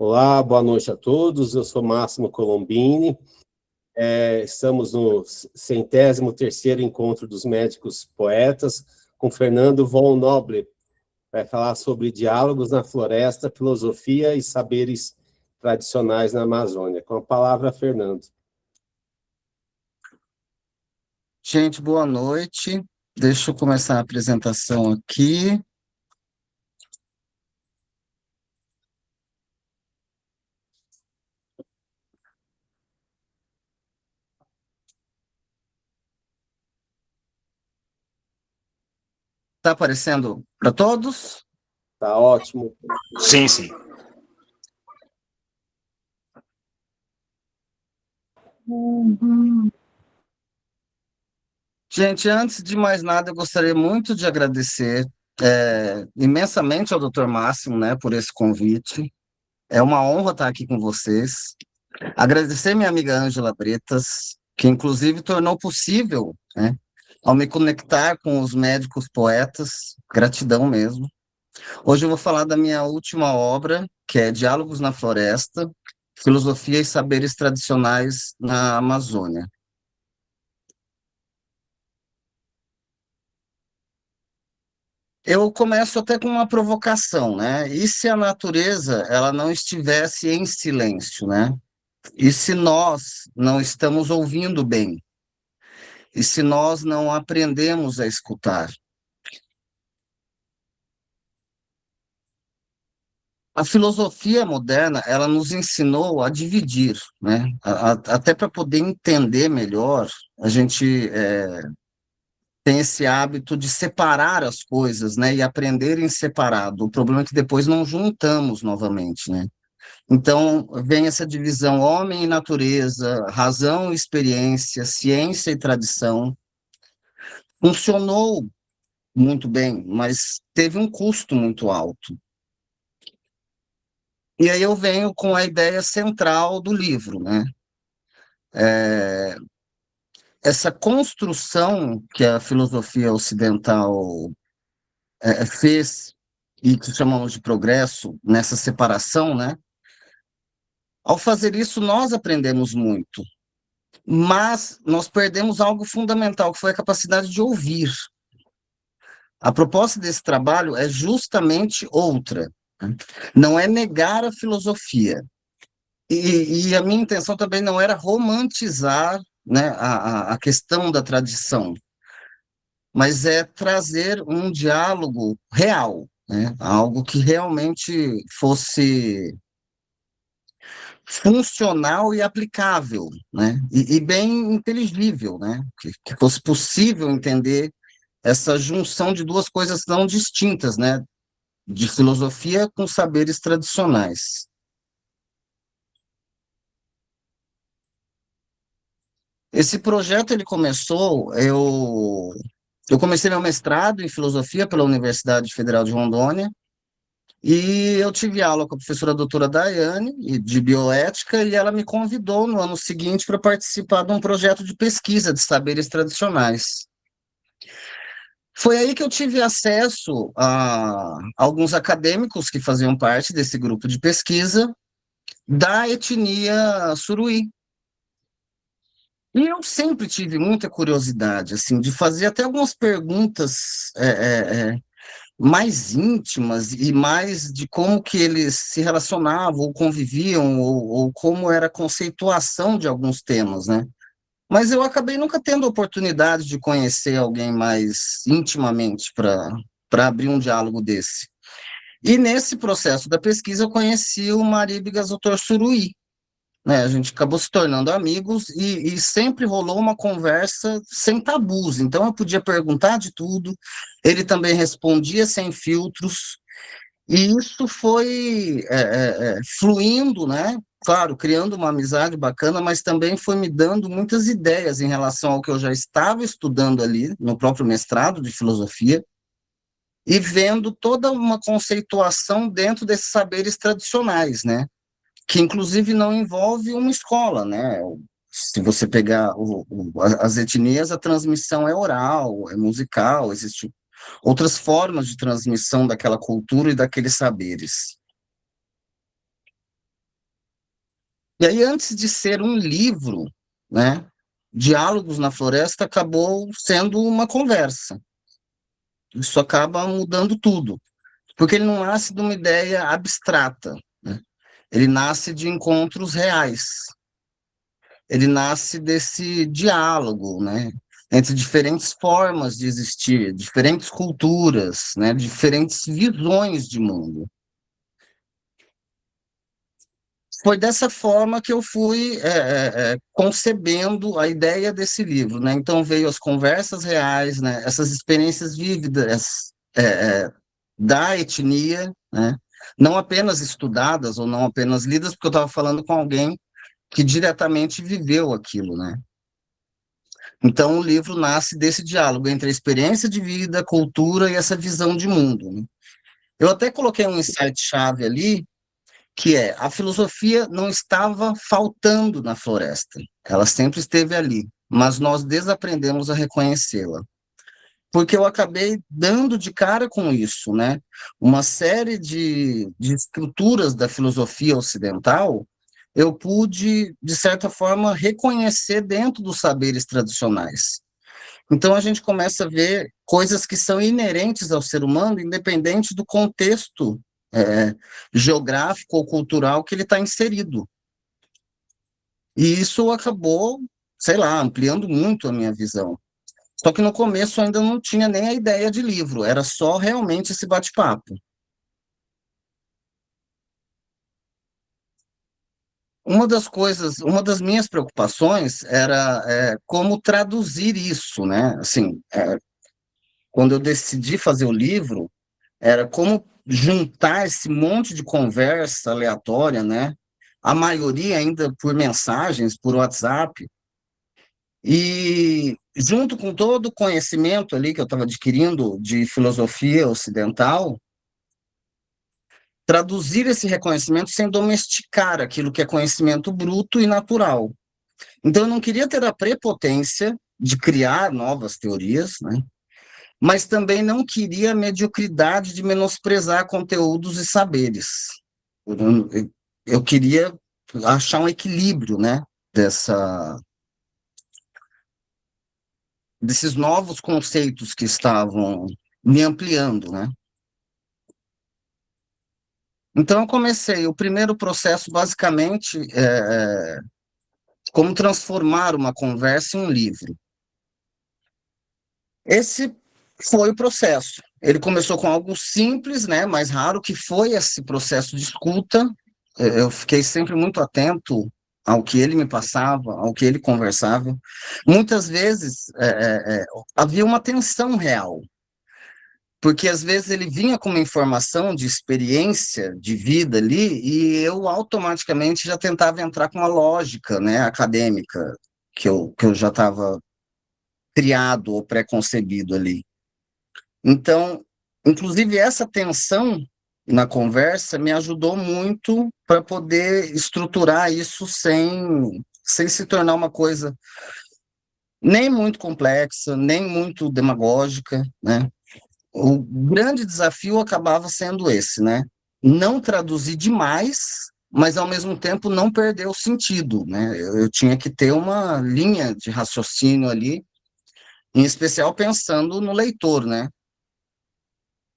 Olá, boa noite a todos. Eu sou Máximo Colombini. Estamos no 103º Encontro dos Médicos Poetas com Fernando von Noble. Vai falar sobre diálogos na floresta, filosofia e saberes tradicionais na Amazônia. Com a palavra, Fernando. Gente, boa noite. Deixa eu começar a apresentação aqui. Está aparecendo para todos? Tá ótimo. Sim, sim. Gente, antes de mais nada, eu gostaria muito de agradecer imensamente ao Dr. Máximo, né, por esse convite. É uma honra estar aqui com vocês. Agradecer minha amiga Ângela Bretas, que inclusive tornou possível, né, ao me conectar com os médicos poetas. Gratidão mesmo. Hoje eu vou falar da minha última obra, que é Diálogos na Floresta, Filosofia e Saberes Tradicionais na Amazônia. Eu começo até com uma provocação, né? E se a natureza ela não estivesse em silêncio, né? E se nós não estamos ouvindo bem? E se nós não aprendemos a escutar? A filosofia moderna, ela nos ensinou a dividir, né? Até para poder entender melhor, a gente tem esse hábito de separar as coisas, né? E aprender em separado. O problema é que depois não juntamos novamente, né? Então, vem essa divisão homem e natureza, razão e experiência, ciência e tradição. Funcionou muito bem, mas teve um custo muito alto. E aí eu venho com a ideia central do livro, né? Essa construção que a filosofia ocidental fez e que chamamos de progresso nessa separação, né? Ao fazer isso, nós aprendemos muito, mas nós perdemos algo fundamental, que foi a capacidade de ouvir. A proposta desse trabalho é justamente outra, né? Não é negar a filosofia. E a minha intenção também não era romantizar, né, a questão da tradição, mas é trazer um diálogo real, né, algo que realmente fosse funcional e aplicável, né, e bem inteligível, né, que fosse possível entender essa junção de duas coisas tão distintas, né, de filosofia com saberes tradicionais. Esse projeto ele começou, eu comecei meu mestrado em filosofia pela Universidade Federal de Rondônia e eu tive aula com a professora doutora Daiane de bioética e ela me convidou no ano seguinte para participar de um projeto de pesquisa de saberes tradicionais. Foi aí que eu tive acesso a alguns acadêmicos que faziam parte desse grupo de pesquisa da etnia Suruí. E eu sempre tive muita curiosidade, assim, de fazer até algumas perguntas mais íntimas e mais de como que eles se relacionavam ou conviviam ou como era a conceituação de alguns temas, né? Mas eu acabei nunca tendo a oportunidade de conhecer alguém mais intimamente para abrir um diálogo desse. E nesse processo da pesquisa eu conheci o Maribe Gazotor Suruí, né? A gente acabou se tornando amigos e sempre rolou uma conversa sem tabus. Então eu podia perguntar de tudo, ele também respondia sem filtros, e isso foi fluindo, né? Claro, criando uma amizade bacana, mas também foi me dando muitas ideias em relação ao que eu já estava estudando ali no próprio mestrado de filosofia e vendo toda uma conceituação dentro desses saberes tradicionais, né? Que inclusive não envolve uma escola, né? Se você pegar as etnias, a transmissão é oral, é musical, existem outras formas de transmissão daquela cultura e daqueles saberes. E aí, antes de ser um livro, né, Diálogos na Floresta acabou sendo uma conversa. Isso acaba mudando tudo, porque ele não nasce de uma ideia abstrata, né? Ele nasce de encontros reais. Ele nasce desse diálogo, né, entre diferentes formas de existir, diferentes culturas, né, diferentes visões de mundo. Foi dessa forma que eu fui concebendo a ideia desse livro, né? Então veio as conversas reais, né? Essas experiências vívidas da etnia, né? Não apenas estudadas ou não apenas lidas, porque eu estava falando com alguém que diretamente viveu aquilo, né? Então o livro nasce desse diálogo entre a experiência de vida, a cultura e essa visão de mundo, né? Eu até coloquei um insight-chave ali, que é a filosofia não estava faltando na floresta, ela sempre esteve ali, mas nós desaprendemos a reconhecê-la. Porque eu acabei dando de cara com isso, né? Uma série de estruturas da filosofia ocidental, eu pude, de certa forma, reconhecer dentro dos saberes tradicionais. Então a gente começa a ver coisas que são inerentes ao ser humano, independente do contexto é, geográfico ou cultural que ele está inserido. E isso acabou, sei lá, ampliando muito a minha visão. Só que no começo eu ainda não tinha nem a ideia de livro, era só realmente esse bate-papo. Uma das coisas, uma das minhas preocupações era como traduzir isso, né? Assim, quando eu decidi fazer o livro, era como juntar esse monte de conversa aleatória, né? A maioria ainda por mensagens, por WhatsApp, e junto com todo o conhecimento ali que eu estava adquirindo de filosofia ocidental, traduzir esse reconhecimento sem domesticar aquilo que é conhecimento bruto e natural. Então, eu não queria ter a prepotência de criar novas teorias, né? Mas também não queria a mediocridade de menosprezar conteúdos e saberes. Eu queria achar um equilíbrio, né, desses novos conceitos que estavam me ampliando, né? Então, eu comecei o primeiro processo, basicamente, como transformar uma conversa em um livro. Esse foi o processo. Ele começou com algo simples, né, mais raro, que foi esse processo de escuta. Eu fiquei sempre muito atento ao que ele me passava, ao que ele conversava. Muitas vezes havia uma tensão real, porque às vezes ele vinha com uma informação de experiência de vida ali e eu automaticamente já tentava entrar com uma lógica, né, acadêmica que eu já estava criado ou pré-concebido ali. Então, inclusive essa tensão na conversa me ajudou muito para poder estruturar isso sem se tornar uma coisa nem muito complexa, nem muito demagógica, né? O grande desafio acabava sendo esse, né? Não traduzir demais, mas ao mesmo tempo não perder o sentido, né? Eu tinha que ter uma linha de raciocínio ali, em especial pensando no leitor, né?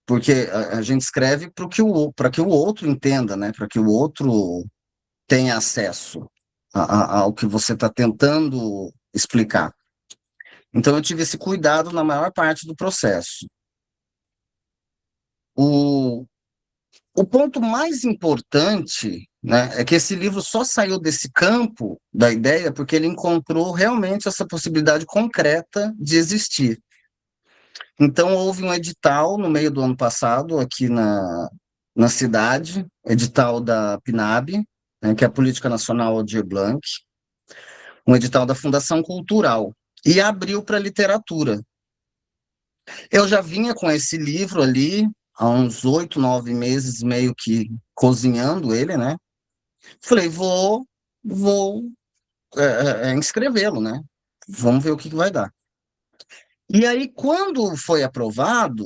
Porque a gente escreve para que o outro entenda, né? Para que o outro tenha acesso ao que você está tentando explicar. Então, eu tive esse cuidado na maior parte do processo. O, o ponto mais importante, né, é que esse livro só saiu desse campo da ideia porque ele encontrou realmente essa possibilidade concreta de existir. Então, houve um edital no meio do ano passado, aqui na cidade, edital da PNAB, né, que é a Política Nacional Aldir Blanc, um edital da Fundação Cultural, e abriu para literatura. Eu já vinha com esse livro ali, há uns 8, 9 meses, meio que cozinhando ele, né? Falei, vou inscrevê-lo, né? Vamos ver o que vai dar. E aí, quando foi aprovado,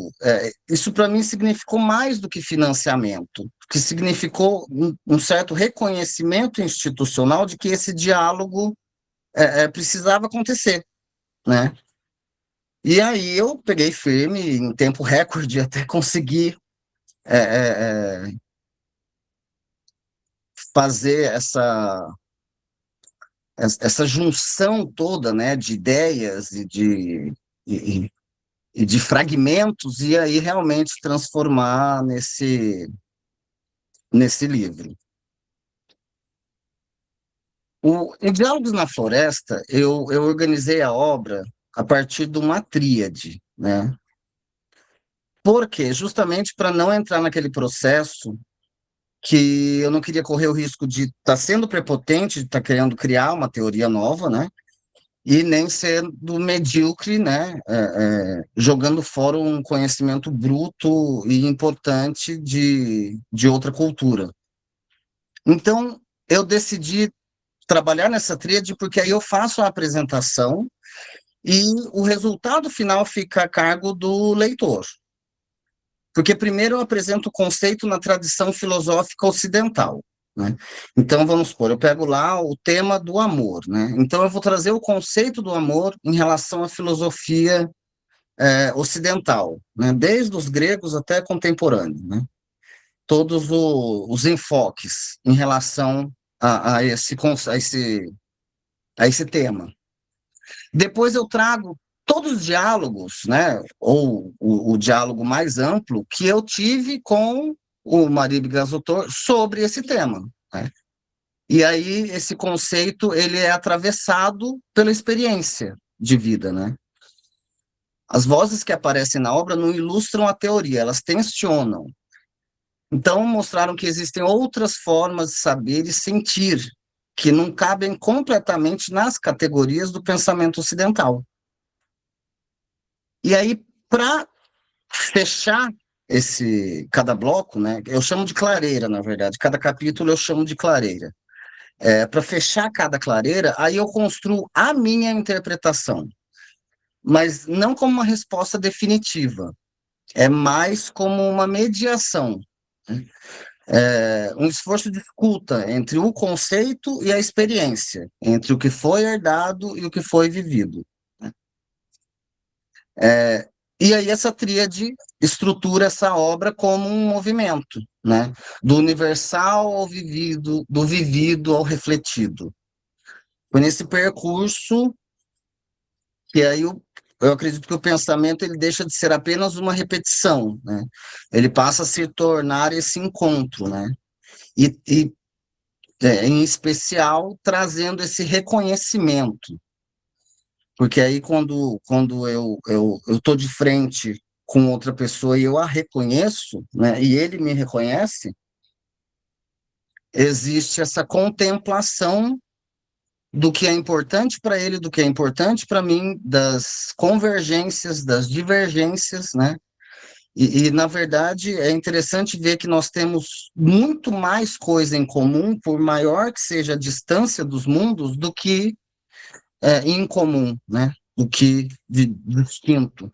isso para mim significou mais do que financiamento, que significou um certo reconhecimento institucional de que esse diálogo precisava acontecer, né? E aí eu peguei firme, em tempo recorde, até conseguir é, é, é, fazer essa junção toda, né, de ideias e, e de fragmentos, e aí realmente transformar nesse livro. Em Diálogos na Floresta, eu organizei a obra a partir de uma tríade, né? Por quê? Justamente para não entrar naquele processo que eu não queria correr o risco de estar sendo prepotente, de estar querendo criar uma teoria nova, né? E nem sendo medíocre, né? Jogando fora um conhecimento bruto e importante de outra cultura. Então, eu decidi trabalhar nessa tríade porque aí eu faço a apresentação e o resultado final fica a cargo do leitor. Porque primeiro eu apresento o conceito na tradição filosófica ocidental, né? Então, vamos supor, eu pego lá o tema do amor, né? Então, eu vou trazer o conceito do amor em relação à filosofia ocidental, né? Desde os gregos até contemporâneo, né? Todos os enfoques em relação a esse tema. Depois eu trago todos os diálogos, né, ou o diálogo mais amplo que eu tive com o Marib Gazotor sobre esse tema, né? E aí esse conceito ele é atravessado pela experiência de vida, né? As vozes que aparecem na obra não ilustram a teoria, elas tensionam. Então mostraram que existem outras formas de saber e sentir que não cabem completamente nas categorias do pensamento ocidental. E aí, para fechar cada bloco, né? Eu chamo de clareira, na verdade. Cada capítulo eu chamo de clareira. Para fechar cada clareira, aí eu construo a minha interpretação, mas não como uma resposta definitiva. É mais como uma mediação, né? Um esforço de escuta entre o conceito e a experiência, entre o que foi herdado e o que foi vivido. E aí essa tríade estrutura essa obra como um movimento, né? Do universal ao vivido, do vivido ao refletido. Foi nesse percurso que aí eu acredito que o pensamento ele deixa de ser apenas uma repetição, né? Ele passa a se tornar esse encontro, né? Em especial trazendo esse reconhecimento, porque aí quando eu estou de frente com outra pessoa e eu a reconheço, né, e ele me reconhece, existe essa contemplação do que é importante para ele, do que é importante para mim, das convergências, das divergências, né? Na verdade, é interessante ver que nós temos muito mais coisa em comum, por maior que seja a distância dos mundos, do que em comum, né? Do que de distinto.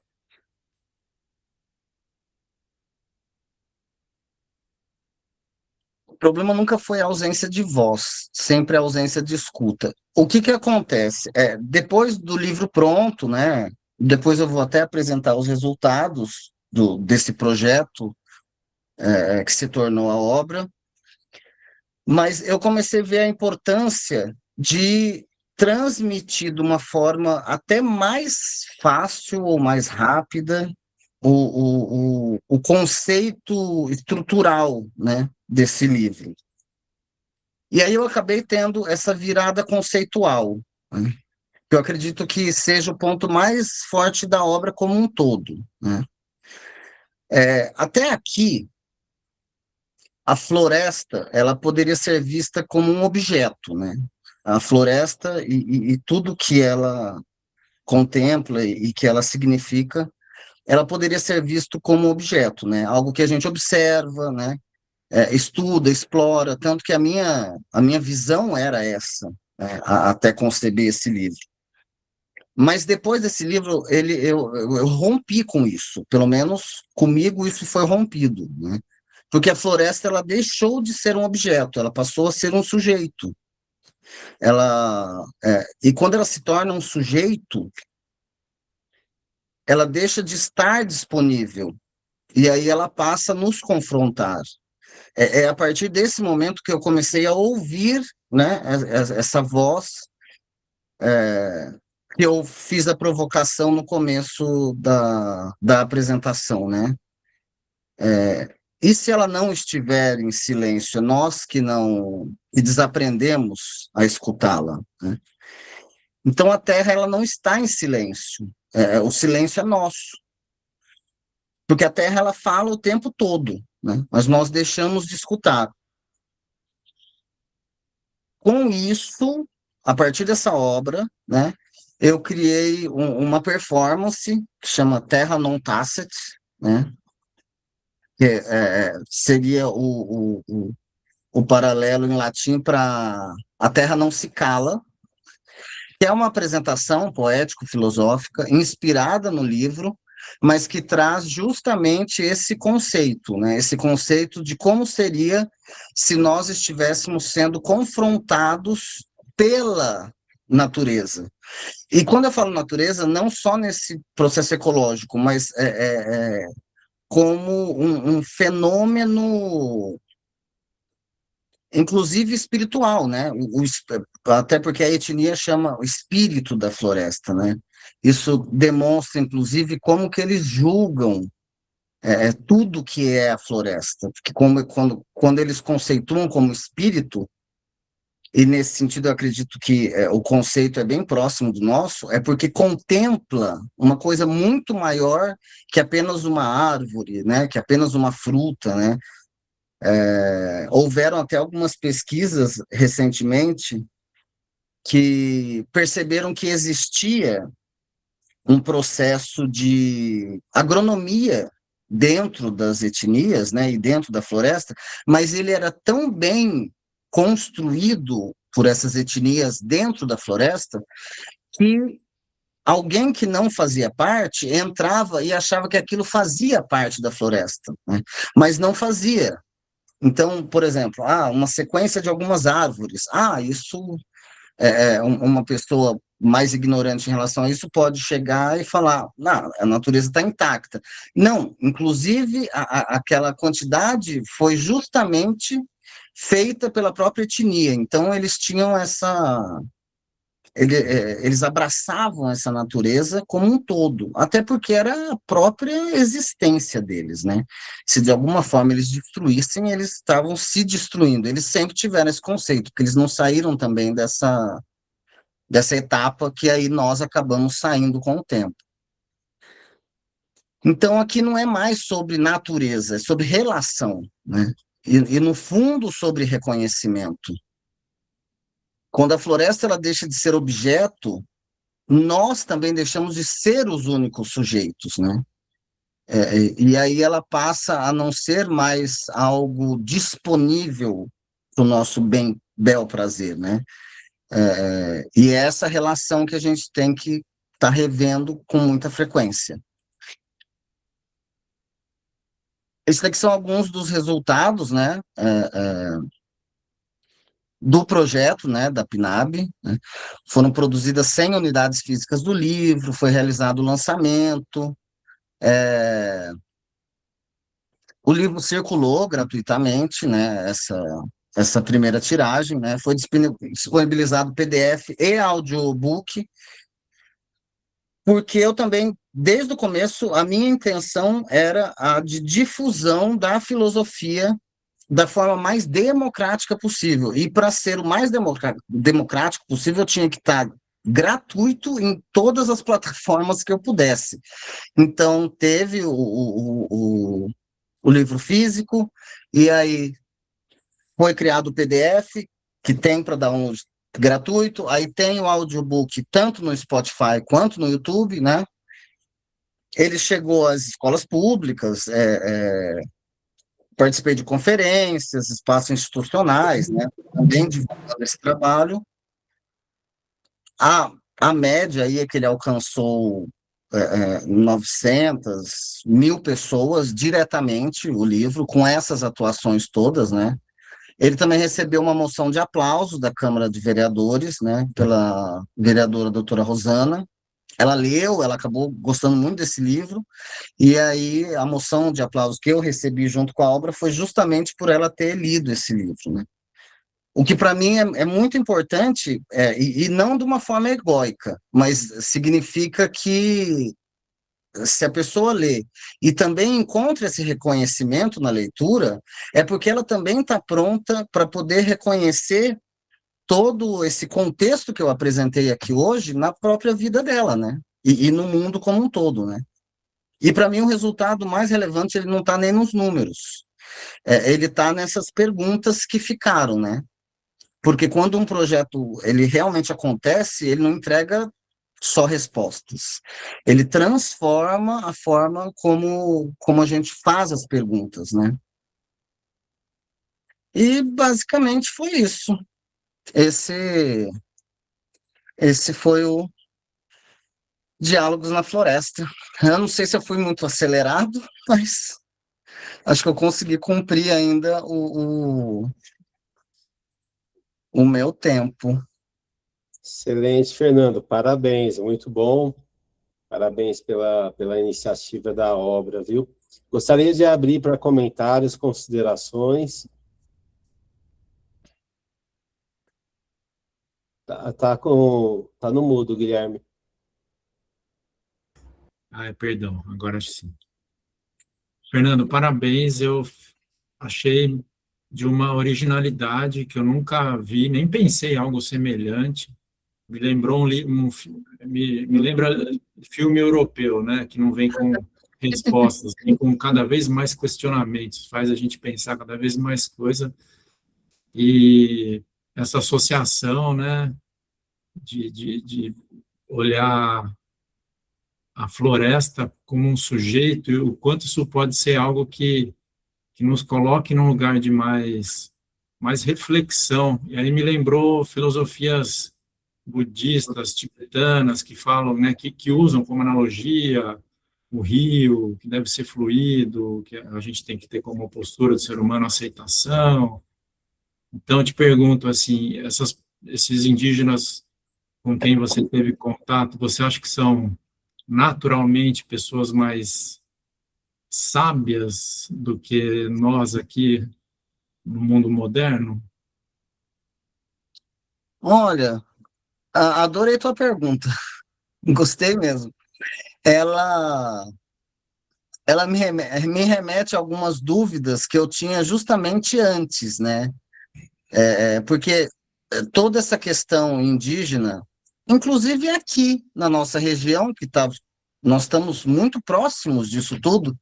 O problema nunca foi a ausência de voz, sempre a ausência de escuta. O que que acontece? Depois do livro pronto, né? Depois eu vou até apresentar os resultados desse projeto que se tornou a obra, mas eu comecei a ver a importância de transmitir de uma forma até mais fácil ou mais rápida o conceito estrutural, né, desse livro. E aí eu acabei tendo essa virada conceitual, né, que eu acredito que seja o ponto mais forte da obra como um todo, né. Até aqui, a floresta, ela poderia ser vista como um objeto, né? A floresta e tudo que ela contempla e que ela significa, ela poderia ser visto como objeto, né? Algo que a gente observa, né? Estuda, explora, tanto que a minha visão era essa, né? Até conceber esse livro. Mas depois desse livro, eu rompi com isso, pelo menos comigo isso foi rompido, né? Porque a floresta ela deixou de ser um objeto, ela passou a ser um sujeito. E quando ela se torna um sujeito, ela deixa de estar disponível, e aí ela passa a nos confrontar. É a partir desse momento que eu comecei a ouvir, né, essa voz, que eu fiz a provocação no começo da apresentação, né? E se ela não estiver em silêncio, nós que desaprendemos a escutá-la, né? Então a Terra ela não está em silêncio, o silêncio é nosso, porque a Terra ela fala o tempo todo, né? Mas nós deixamos de escutar. Com isso, a partir dessa obra, né, eu criei uma performance que chama Terra Non Tacet, né, que seria o paralelo em latim para A Terra Não Se Cala, que é uma apresentação poético-filosófica inspirada no livro, mas que traz justamente esse conceito, né? Esse conceito de como seria se nós estivéssemos sendo confrontados pela natureza. E quando eu falo natureza, não só nesse processo ecológico, mas como um fenômeno inclusive espiritual, né? Até porque a etnia chama o espírito da floresta, né? Isso demonstra, inclusive, como que eles julgam tudo que é a floresta, porque quando eles conceituam como espírito, e nesse sentido eu acredito que o conceito é bem próximo do nosso, é porque contempla uma coisa muito maior que apenas uma árvore, né? Que apenas uma fruta, né? Houveram até algumas pesquisas recentemente que perceberam que existia um processo de agronomia dentro das etnias, né, e dentro da floresta, mas ele era tão bem construído por essas etnias dentro da floresta que alguém que não fazia parte entrava e achava que aquilo fazia parte da floresta, né, mas não fazia. Então, por exemplo, uma sequência de algumas árvores. Isso uma pessoa mais ignorante em relação a isso pode chegar e falar, não, a natureza está intacta. Não, inclusive aquela quantidade foi justamente feita pela própria etnia. Então, eles tinham eles abraçavam essa natureza como um todo, até porque era a própria existência deles, né? Se de alguma forma eles destruíssem, eles estavam se destruindo. Eles sempre tiveram esse conceito, porque eles não saíram também dessa etapa que aí nós acabamos saindo com o tempo. Então, aqui não é mais sobre natureza, é sobre relação, né? E no fundo, sobre reconhecimento. Quando a floresta ela deixa de ser objeto, nós também deixamos de ser os únicos sujeitos, né? E aí ela passa a não ser mais algo disponível para o nosso bel prazer, né? E é essa relação que a gente tem que estar revendo com muita frequência. Esses aqui são alguns dos resultados, né? Do projeto, né, da PNAB, né? Foram produzidas 100 unidades físicas do livro, foi realizado o lançamento, o livro circulou gratuitamente, né, essa primeira tiragem, né, foi disponibilizado PDF e audiobook, porque eu também, desde o começo, a minha intenção era a de difusão da filosofia da forma mais democrática possível. E para ser o mais democrático possível, eu tinha que estar gratuito em todas as plataformas que eu pudesse. Então, teve o livro físico, e aí foi criado o PDF, que tem para download gratuito, aí tem o audiobook tanto no Spotify quanto no YouTube, né? Ele chegou às escolas públicas, participei de conferências, espaços institucionais, né? Também divulgando esse trabalho. a média aí é que ele alcançou 900, 1.000 pessoas diretamente, o livro, com essas atuações todas, né? Ele também recebeu uma moção de aplauso da Câmara de Vereadores, né, pela vereadora doutora Rosana. Ela leu, ela acabou gostando muito desse livro, e aí a moção de aplauso que eu recebi junto com a obra foi justamente por ela ter lido esse livro, né? O que para mim é muito importante, e não de uma forma egóica, mas significa que se a pessoa lê e também encontra esse reconhecimento na leitura, é porque ela também está pronta para poder reconhecer todo esse contexto que eu apresentei aqui hoje na própria vida dela, né? E no mundo como um todo, né? E para mim o resultado mais relevante ele não está nem nos números, ele está nessas perguntas que ficaram, né? Porque quando um projeto ele realmente acontece, ele não entrega só respostas. Ele transforma a forma como a gente faz as perguntas, né? E basicamente foi isso. Esse, esse foi o Diálogos na Floresta. Eu não sei se eu fui muito acelerado, mas acho que eu consegui cumprir ainda o meu tempo. Excelente, Fernando, parabéns, muito bom. Parabéns pela iniciativa da obra, viu? Gostaria de abrir para comentários, considerações. Tá no mudo, Guilherme. Perdão, agora sim. Fernando, parabéns, eu achei de uma originalidade que eu nunca vi, nem pensei em algo semelhante. Me lembrou me lembra filme europeu, né, que não vem com respostas, vem com cada vez mais questionamentos, faz a gente pensar cada vez mais coisa, e essa associação, né, de olhar a floresta como um sujeito e o quanto isso pode ser algo que nos coloque num lugar de mais reflexão. E aí me lembrou filosofias budistas, tibetanas, que falam, né, que usam como analogia o rio, que deve ser fluido, que a gente tem que ter como postura do ser humano a aceitação. Então, eu te pergunto, assim, esses indígenas com quem você teve contato, você acha que são naturalmente pessoas mais sábias do que nós aqui no mundo moderno? Olha, adorei tua pergunta. Gostei mesmo. Ela, ela me remete a algumas dúvidas que eu tinha justamente antes, né? Porque toda essa questão indígena, inclusive aqui na nossa região, nós estamos muito próximos disso tudo,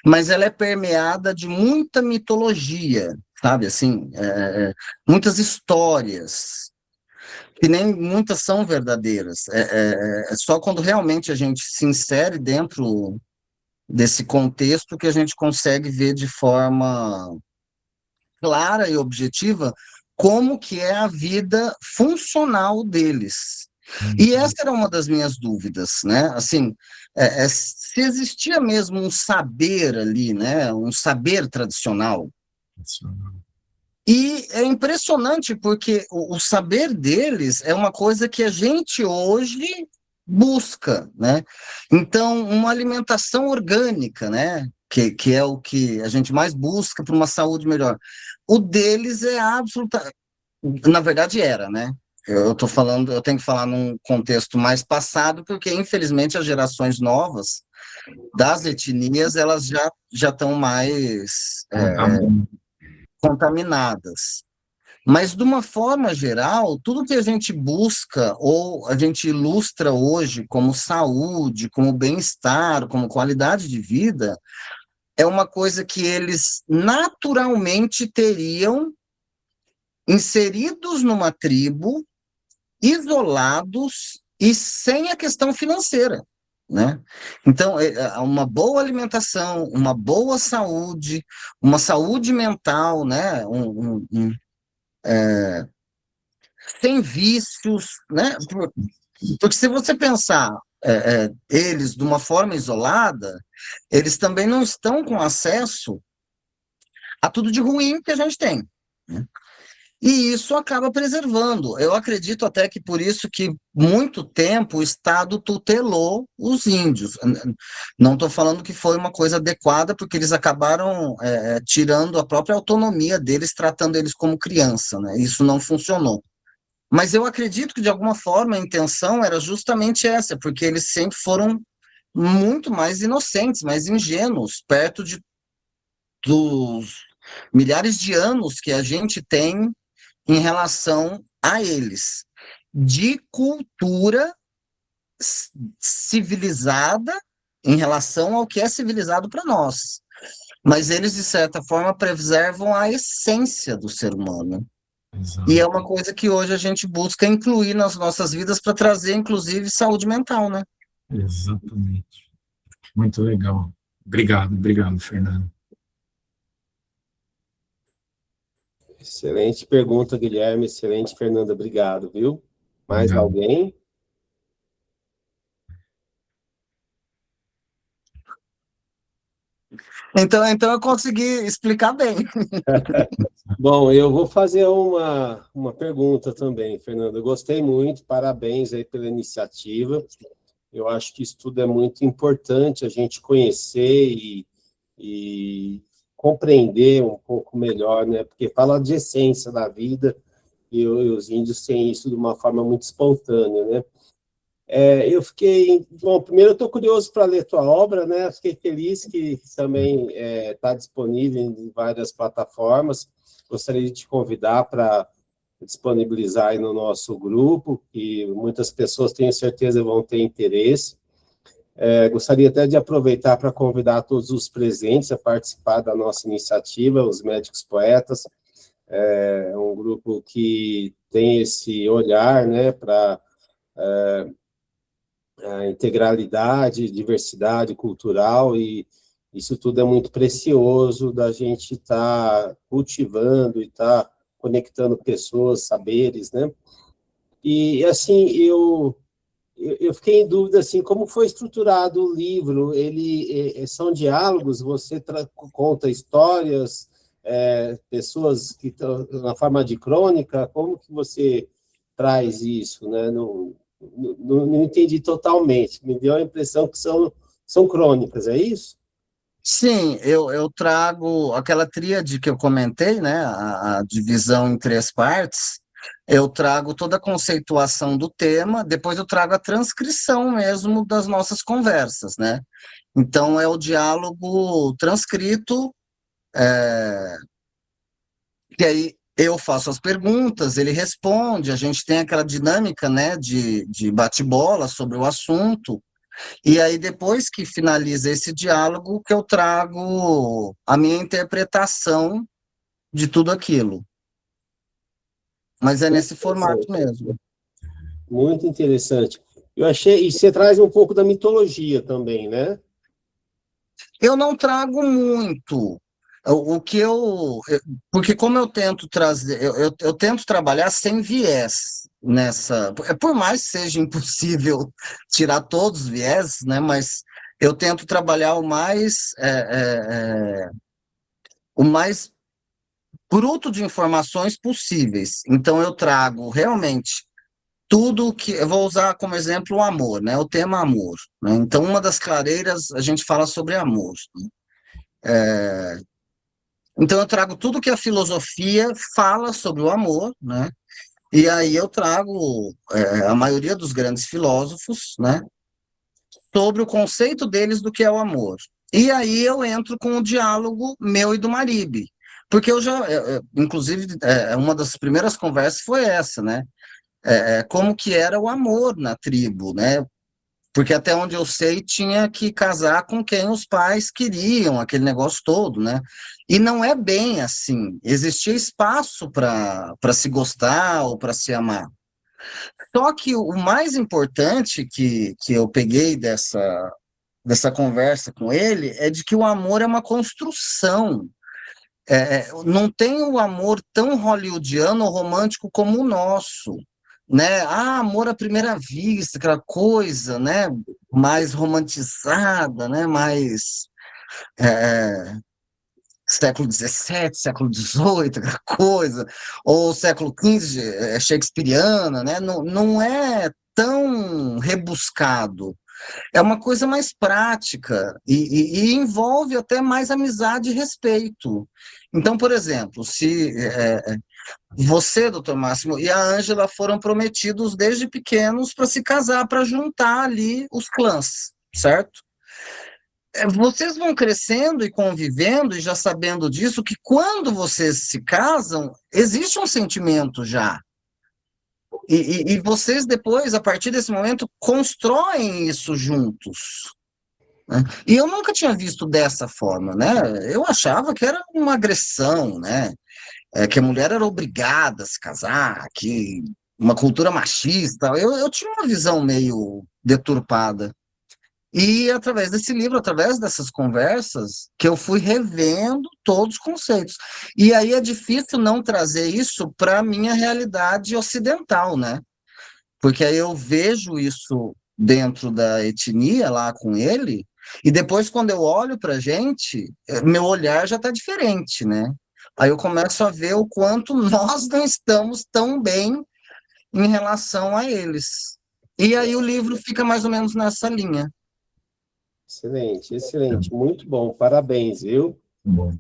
mas ela é permeada de muita mitologia, sabe? Assim, muitas histórias, que nem muitas são verdadeiras. É só quando realmente a gente se insere dentro desse contexto que a gente consegue ver de forma clara e objetiva como que é a vida funcional deles. E essa era uma das minhas dúvidas, né? Assim, se existia mesmo um saber ali, né? Um saber tradicional. E é impressionante porque o saber deles é uma coisa que a gente hoje busca, né? Então, uma alimentação orgânica, né? Que é o que a gente mais busca para uma saúde melhor. O deles é absoluta, na verdade era, né? Eu estou falando, eu tenho que falar num contexto mais passado, porque infelizmente as gerações novas das etnias elas já estão mais contaminadas. Mas, de uma forma geral, tudo que a gente busca ou a gente ilustra hoje como saúde, como bem-estar, como qualidade de vida, é uma coisa que eles naturalmente teriam inseridos numa tribo, isolados e sem a questão financeira, né? Então, uma boa alimentação, uma boa saúde, uma saúde mental, né? Sem vícios, né? Porque se você pensar eles de uma forma isolada, eles também não estão com acesso a tudo de ruim que a gente tem, né? E isso acaba preservando. Eu acredito até que por isso que muito tempo o Estado tutelou os índios. Não estou falando que foi uma coisa adequada, porque eles acabaram tirando a própria autonomia deles, tratando eles como criança, né? Isso não funcionou. Mas eu acredito que, de alguma forma, a intenção era justamente essa, porque eles sempre foram muito mais inocentes, mais ingênuos, perto dos milhares de anos que a gente tem em relação a eles, de cultura civilizada em relação ao que é civilizado para nós. Mas eles, de certa forma, preservam a essência do ser humano. E é uma Exato, coisa que hoje a gente busca incluir nas nossas vidas para trazer, inclusive, saúde mental, né? exatamente. Muito legal. Obrigado, Fernando. Excelente pergunta, Guilherme. Excelente, Fernanda. Obrigado, viu? Mais Obrigado. alguém? Então eu consegui explicar bem. Bom, eu vou fazer uma pergunta também, Fernanda. Eu gostei muito, parabéns aí pela iniciativa. Eu acho que isso tudo é muito importante a gente conhecer e compreender um pouco melhor, né? Porque fala de essência da vida e os índios têm isso de uma forma muito espontânea, né? Eu fiquei... Bom, primeiro eu estou curioso para ler tua obra, né? Fiquei feliz que também está disponível em várias plataformas. Gostaria de te convidar para disponibilizar aí no nosso grupo, que muitas pessoas, tenho certeza, vão ter interesse. Gostaria até de aproveitar para convidar todos os presentes a participar da nossa iniciativa, os Médicos Poetas. É um grupo que tem esse olhar, né, para a integralidade, diversidade cultural, e isso tudo é muito precioso da gente estar cultivando e estar conectando pessoas, saberes, né? E, assim, eu fiquei em dúvida, assim, como foi estruturado o livro? São diálogos, você conta histórias, pessoas que estão na forma de crônica, como que você traz isso, né? Não entendi totalmente, me deu a impressão que são crônicas, é isso? Sim, eu trago aquela tríade que eu comentei, né? A divisão em três partes. Eu trago toda a conceituação do tema, depois eu trago a transcrição mesmo das nossas conversas, né? Então, é o diálogo transcrito, que aí eu faço as perguntas, ele responde, a gente tem aquela dinâmica, né, de bate-bola sobre o assunto, e aí depois que finaliza esse diálogo, que eu trago a minha interpretação de tudo aquilo. Mas é Muito nesse formato interessante, mesmo. muito interessante. Eu achei, e você traz um pouco da mitologia também, né? Eu não trago muito. O que porque como eu tento trazer, eu tento trabalhar sem viés nessa, por mais que seja impossível tirar todos os viés, né? Mas eu tento trabalhar o mais bruto de informações possíveis. Então eu trago realmente tudo que eu vou usar como exemplo o amor, né? O tema amor, né? Então uma das clareiras a gente fala sobre amor. Então eu trago tudo que a filosofia fala sobre o amor, né? E aí eu trago a maioria dos grandes filósofos, né? Sobre o conceito deles do que é o amor. E aí eu entro com o diálogo meu e do Maribe, porque inclusive, uma das primeiras conversas foi essa, né? Como que era o amor na tribo, né? Porque até onde eu sei, tinha que casar com quem os pais queriam, aquele negócio todo, né? E não é bem assim. Existia espaço para se gostar ou para se amar. Só que o mais importante que eu peguei dessa conversa com ele é de que o amor é uma construção. Não tem o amor tão hollywoodiano ou romântico como o nosso. né? Ah, amor à primeira vista, aquela coisa, né? Mais romantizada, né? Mais é, século XVII, século XVIII, aquela coisa, ou século XV, shakespeariana, né? Não, não é tão rebuscado. É uma coisa mais prática e envolve até mais amizade e respeito. Então, por exemplo, se você, doutor Máximo, e a Ângela foram prometidos desde pequenos para se casar, para juntar ali os clãs, certo? Vocês vão crescendo e convivendo e já sabendo disso, que quando vocês se casam, existe um sentimento já. E vocês depois, a partir desse momento, constroem isso juntos. Né? E eu nunca tinha visto dessa forma, né? Eu achava que era uma agressão, né? Que a mulher era obrigada a se casar, que uma cultura machista. Eu tinha uma visão meio deturpada. E através desse livro, através dessas conversas, que eu fui revendo todos os conceitos. E aí é difícil não trazer isso para a minha realidade ocidental, né? Porque aí eu vejo isso dentro da etnia lá com ele, e depois quando eu olho para a gente, meu olhar já está diferente, né? Aí eu começo a ver o quanto nós não estamos tão bem em relação a eles. E aí o livro fica mais ou menos nessa linha. Excelente, excelente, muito bom, parabéns, viu? Bom.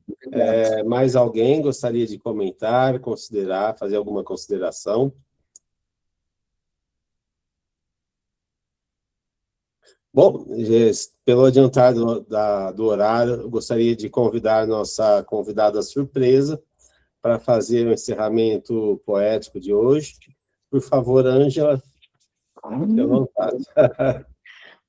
Mais alguém gostaria de comentar, considerar, fazer alguma consideração? Bom, pelo adiantar do horário, eu gostaria de convidar nossa convidada surpresa para fazer o encerramento poético de hoje. Por favor, Ângela, fique à vontade.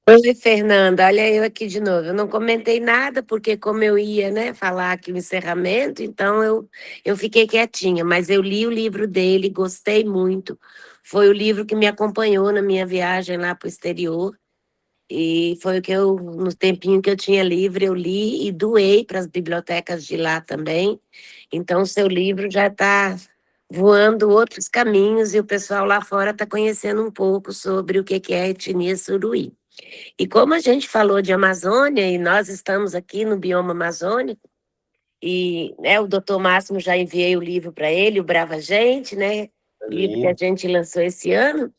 Oi, Fernanda, olha eu aqui de novo. Eu não comentei nada, porque como eu ia, né, falar aqui o encerramento, então eu fiquei quietinha, mas eu li o livro dele, gostei muito. Foi o livro que me acompanhou na minha viagem lá para o exterior, e foi o que no tempinho que eu tinha livre, eu li e doei para as bibliotecas de lá também. Então, o seu livro já está voando outros caminhos, e o pessoal lá fora está conhecendo um pouco sobre o que é a etnia suruí. E como a gente falou de Amazônia, e nós estamos aqui no bioma amazônico, e né, o doutor Máximo já enviei o livro para ele, o Brava Gente, né? Livro que a gente lançou esse ano.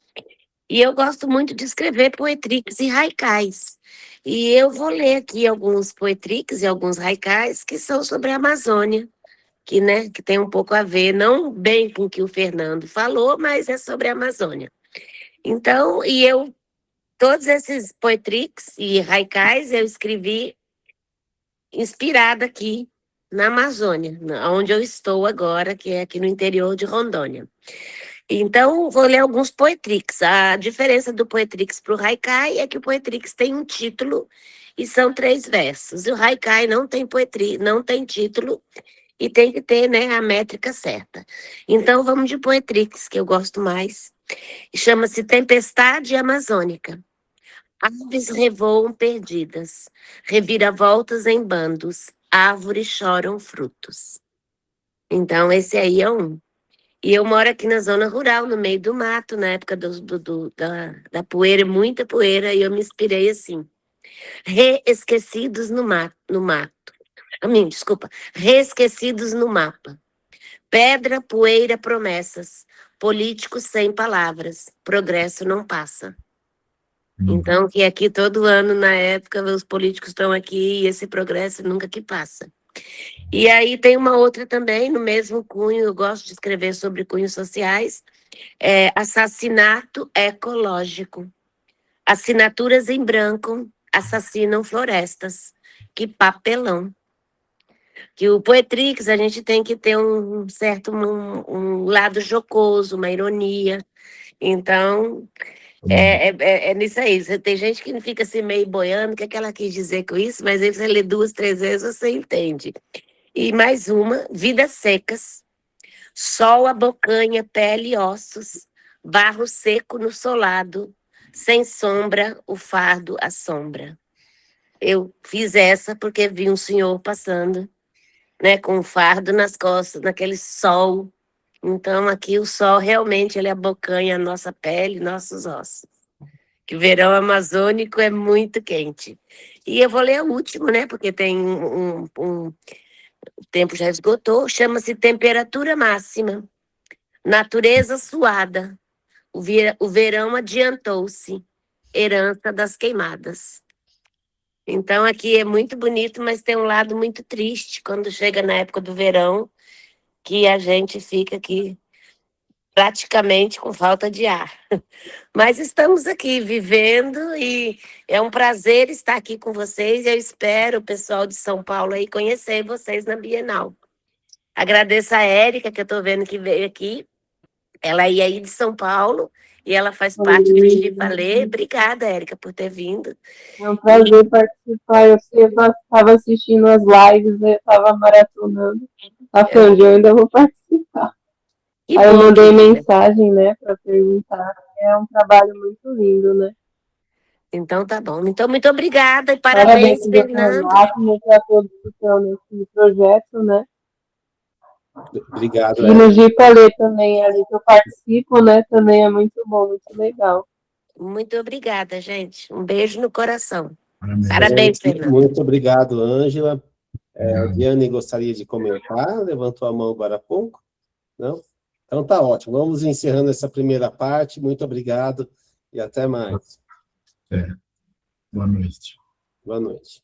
E eu gosto muito de escrever poetrix e haikais. E eu vou ler aqui alguns poetrix e alguns haikais que são sobre a Amazônia, que, né, que tem um pouco a ver, não bem com o que o Fernando falou, mas é sobre a Amazônia. Então, todos esses poetrix e haikais eu escrevi inspirada aqui na Amazônia, onde eu estou agora, que é aqui no interior de Rondônia. Então, vou ler alguns poetrix. A diferença do poetrix para o haikai é que o poetrix tem um título e são 3 versos. E o haikai não tem não tem título e tem que ter, né, a métrica certa. Então, vamos de poetrix, que eu gosto mais. Chama-se Tempestade Amazônica. Aves revoam perdidas, reviravoltas em bandos, árvores choram frutos. Então, esse aí é um. E eu moro aqui na zona rural, no meio do mato, na época da poeira, muita poeira, e eu me inspirei assim. Reesquecidos no mato. Desculpa. Reesquecidos no mapa. Pedra, poeira, promessas. Políticos sem palavras. Progresso não passa. Então, que aqui todo ano, na época, os políticos estão aqui e esse progresso nunca que passa. E aí tem uma outra também, no mesmo cunho, eu gosto de escrever sobre cunhos sociais, assassinato ecológico. Assinaturas em branco assassinam florestas. Que papelão. Que o Poetrix, a gente tem que ter um certo um lado jocoso, uma ironia. Então, é nisso aí. Tem gente que fica assim meio boiando, o que é que ela quis dizer com isso, mas aí você lê 2, 3 vezes, você entende. E mais uma, vidas secas, sol abocanha, pele e ossos, barro seco no solado, sem sombra, o fardo assombra. Eu fiz essa porque vi um senhor passando, né, com um fardo nas costas, naquele sol Então, aqui o sol realmente ele abocanha a nossa pele, nossos ossos. Que o verão amazônico é muito quente. E eu vou ler o último, né? Porque tem o tempo já esgotou. Chama-se Temperatura Máxima. Natureza suada. O verão adiantou-se. Herança das queimadas. Então, aqui é muito bonito, mas tem um lado muito triste quando chega na época do verão, que a gente fica aqui praticamente com falta de ar. Mas estamos aqui vivendo e é um prazer estar aqui com vocês. Eu espero o pessoal de São Paulo aí conhecer vocês na Bienal. Agradeço a Érica, que eu estou vendo que veio aqui. Ela ia aí de São Paulo e ela faz parte do Chipalê. Obrigada, Érica, por ter vindo. É um prazer participar. Eu estava assistindo as lives, eu estava maratonando. Tá falando, eu ainda vou participar. Que Aí eu bom, mandei querida. mensagem, né, para perguntar. É um trabalho muito lindo, né? Então tá bom. Então, muito obrigada e parabéns, Dr. Fernando. Máximo, para todos que estão nesse projeto, né? Obrigado, E no Gipalê também, ali que eu participo, né? Também é muito bom, muito legal. Muito obrigada, gente. Um beijo no coração. Parabéns. Parabéns, Fernando. Muito obrigado, Ângela. Obrigado. Diane gostaria de comentar, levantou a mão agora há pouco. Não? Então tá ótimo. Vamos encerrando essa primeira parte. Muito obrigado e até mais. Boa noite. Boa noite.